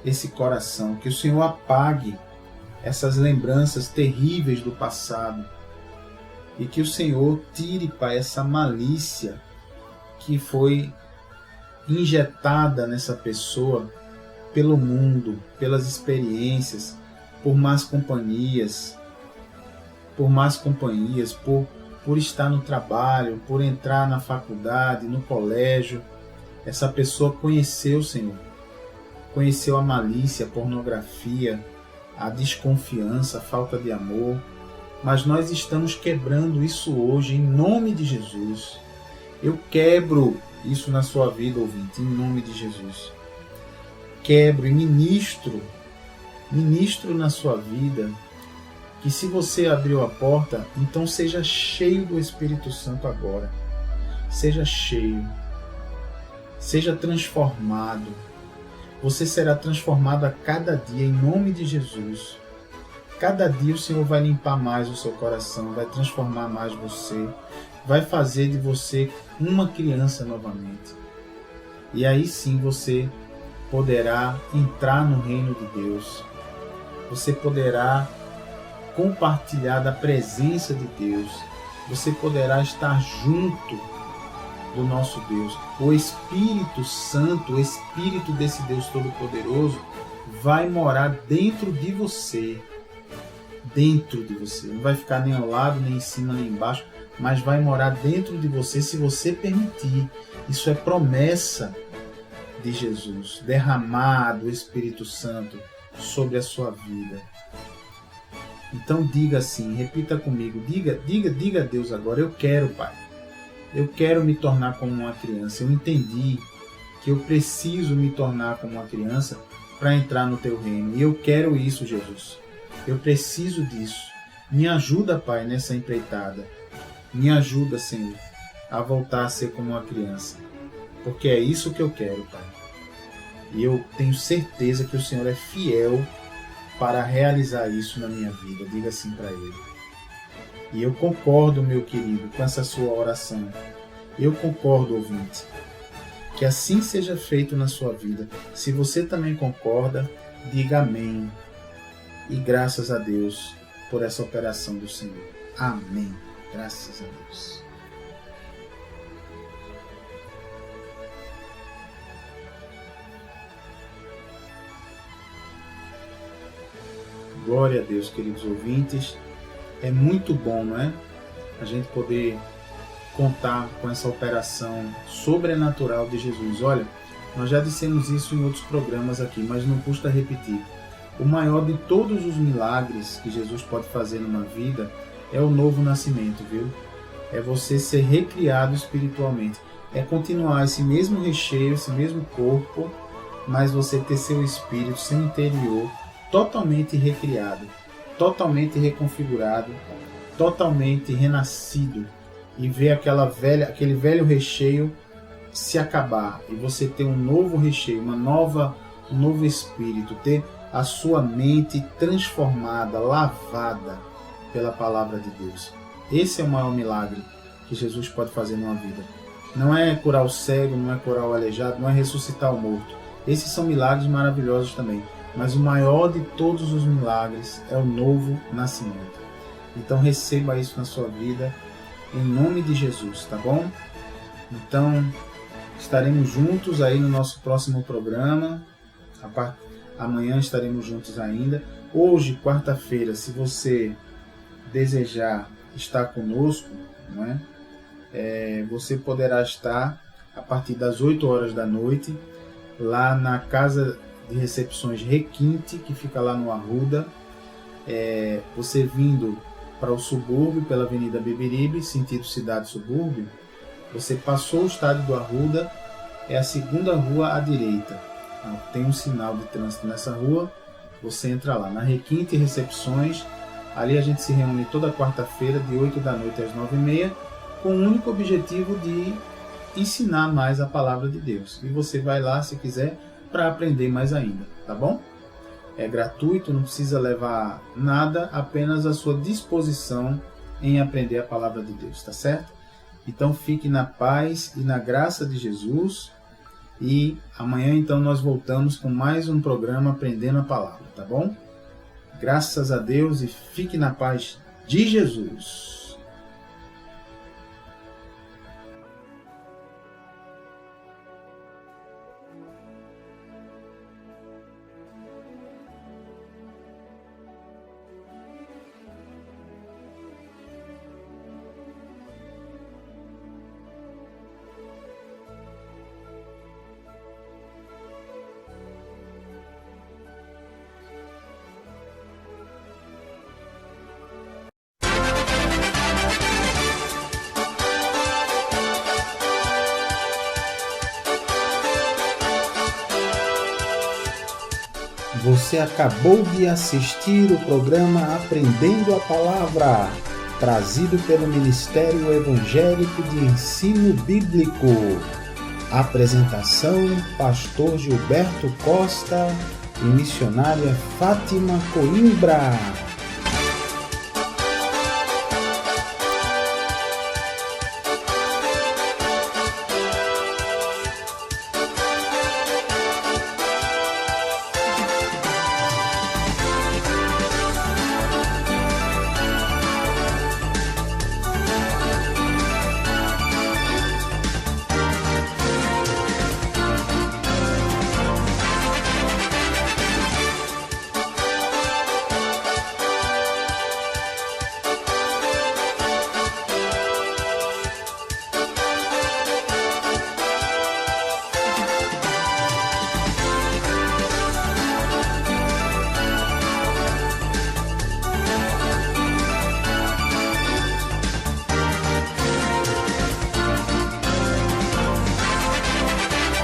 esse coração, que o Senhor apague essas lembranças terríveis do passado e que o Senhor tire, Pai, essa malícia que foi injetada nessa pessoa pelo mundo, pelas experiências, por más companhias, por estar no trabalho, por entrar na faculdade, no colégio. Essa pessoa conheceu o Senhor, conheceu a malícia, a pornografia, a desconfiança, a falta de amor. Mas nós estamos quebrando isso hoje, em nome de Jesus. Eu quebro isso na sua vida, ouvinte, em nome de Jesus. Quebro e ministro na sua vida, que se você abriu a porta, então seja cheio do Espírito Santo agora. Seja cheio. Seja transformado. Você será transformado a cada dia, em nome de Jesus. Cada dia o Senhor vai limpar mais o seu coração, vai transformar mais você, vai fazer de você uma criança novamente. E aí sim você poderá entrar no reino de Deus. Você poderá compartilhar da presença de Deus. Você poderá estar junto do nosso Deus. O Espírito Santo, o Espírito desse Deus Todo-Poderoso, vai morar dentro de você. Dentro de você. Não vai ficar nem ao lado, nem em cima, nem embaixo, mas vai morar dentro de você se você permitir. Isso é promessa de Jesus, derramado o Espírito Santo sobre a sua vida. Então diga assim, repita comigo, diga a Deus agora: eu quero, Pai. Eu quero me tornar como uma criança. Eu entendi que eu preciso me tornar como uma criança para entrar no teu reino. E eu quero isso, Jesus. Eu preciso disso. Me ajuda, Pai, nessa empreitada. Me ajuda, Senhor, a voltar a ser como uma criança. Porque é isso que eu quero, Pai. E eu tenho certeza que o Senhor é fiel para realizar isso na minha vida. Diga assim para Ele. E eu concordo, meu querido, com essa sua oração. Eu concordo, ouvinte. Que assim seja feito na sua vida. Se você também concorda, diga amém. E graças a Deus por essa operação do Senhor. Amém. Graças a Deus. Glória a Deus, queridos ouvintes. É muito bom, não é? A gente poder contar com essa operação sobrenatural de Jesus. Olha, nós já dissemos isso em outros programas aqui, mas não custa repetir. O maior de todos os milagres que Jesus pode fazer numa vida é o novo nascimento, viu? É você ser recriado espiritualmente. É continuar esse mesmo recheio, esse mesmo corpo, mas você ter seu espírito, seu interior totalmente recriado, totalmente reconfigurado, totalmente renascido, e ver aquele velho recheio se acabar e você ter um novo recheio, um novo espírito, ter a sua mente transformada, lavada pela palavra de Deus. Esse é o maior milagre que Jesus pode fazer numa vida. Não é curar o cego, não é curar o aleijado, não é ressuscitar o morto. Esses são milagres maravilhosos também. Mas o maior de todos os milagres é o novo nascimento. Então receba isso na sua vida, em nome de Jesus, tá bom? Então estaremos juntos aí no nosso próximo programa. Amanhã estaremos juntos ainda. Hoje, quarta-feira, se você desejar estar conosco, não é? Você poderá estar a partir das 8 horas da noite, lá na Casa de Recepções Requinte, que fica lá no Arruda. Você vindo para o subúrbio, pela Avenida Beberibe, sentido cidade-subúrbio, você passou o estádio do Arruda, é a segunda rua à direita. Tem um sinal de trânsito nessa rua, você entra lá, na Requinte Recepções. Ali a gente se reúne toda quarta-feira, de 8 da noite às 9h30, com o único objetivo de ensinar mais a palavra de Deus. E você vai lá, se quiser, para aprender mais ainda, tá bom? É gratuito, não precisa levar nada, apenas a sua disposição em aprender a palavra de Deus, tá certo? Então fique na paz e na graça de Jesus. E amanhã então nós voltamos com mais um programa Aprendendo a Palavra, tá bom? Graças a Deus e fique na paz de Jesus. Você acabou de assistir o programa Aprendendo a Palavra, trazido pelo Ministério Evangélico de Ensino Bíblico, Apresentação: Pastor Gilberto Costa e missionária Fátima Coimbra.